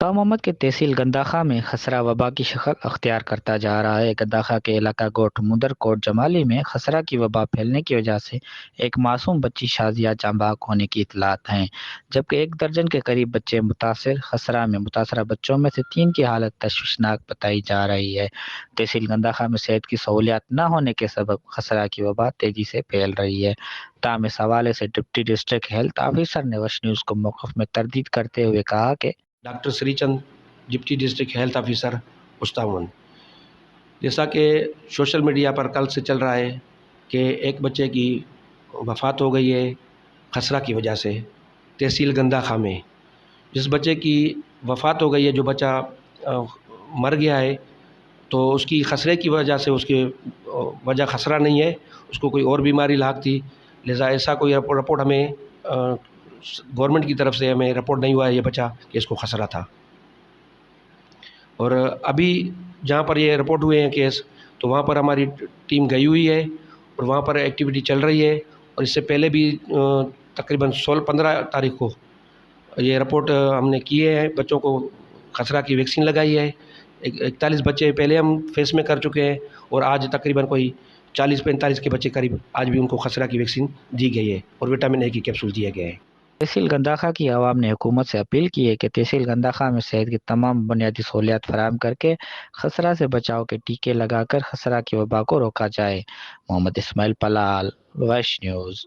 اتفاق محمد کے تحصیل گنداخا میں خسرہ وبا کی شکل اختیار کرتا جا رہا ہے۔ گنداخا کے علاقہ گوٹھ مدر کوٹ جمالی میں خسرہ کی وبا پھیلنے کی وجہ سے ایک معصوم بچی شازیہ جاں بحق ہونے کی اطلاعات ہیں، جبکہ 1 درجن کے قریب بچے متاثر۔ خسرہ میں متاثرہ بچوں میں سے 3 کی حالت تشویشناک بتائی جا رہی ہے۔ تحصیل گنداخا میں صحت کی سہولیات نہ ہونے کے سبب خسرہ کی وبا تیزی سے پھیل رہی ہے۔ تاہم اس حوالے سے ڈپٹی ڈسٹرکٹ ہیلتھ آفیسر نے وش نیوز کو موقف میں تردید کرتے ہوئے کہا کہ ڈاکٹر سری چند، ڈپٹی ڈسٹرکٹ ہیلتھ آفیسر پشتاون۔ جیسا کہ سوشل میڈیا پر کل سے چل رہا ہے کہ ایک بچے کی وفات ہو گئی ہے خسرہ کی وجہ سے تحصیل گنداخا میں۔ جس بچے کی وفات ہو گئی ہے، جو بچہ مر گیا ہے، تو اس کی خسرے کی وجہ سے اس کی وجہ خسرہ نہیں ہے، اس کو کوئی اور بیماری لاحق تھی، لہذا ایسا کوئی رپورٹ ہمیں گورنمنٹ کی طرف سے ہمیں رپورٹ نہیں ہوا ہے یہ بچہ کہ اس کو خسرہ تھا۔ اور ابھی جہاں پر یہ رپورٹ ہوئے ہیں کیس، تو وہاں پر ہماری ٹیم گئی ہوئی ہے اور وہاں پر ایکٹیویٹی چل رہی ہے، اور اس سے پہلے بھی تقریباً 15 تاریخ کو یہ رپورٹ ہم نے کیے ہیں، بچوں کو خسرہ کی ویکسین لگائی ہے۔ 41 بچے پہلے ہم فیس میں کر چکے ہیں، اور آج تقریباً کوئی 40-45 کے بچے قریب آج بھی ان کو خسرہ کی ویکسین دی گئی ہے، اور وٹامن اے کی کیپسول دیا گیا ہے۔ تحصیل گنداخا کی عوام نے حکومت سے اپیل کی ہے کہ تحصیل گنداخا میں صحت کی تمام بنیادی سہولیات فراہم کر کے خسرہ سے بچاؤ کے ٹیکے لگا کر خسرہ کی وبا کو روکا جائے۔ محمد اسماعیل پلال، ویش نیوز۔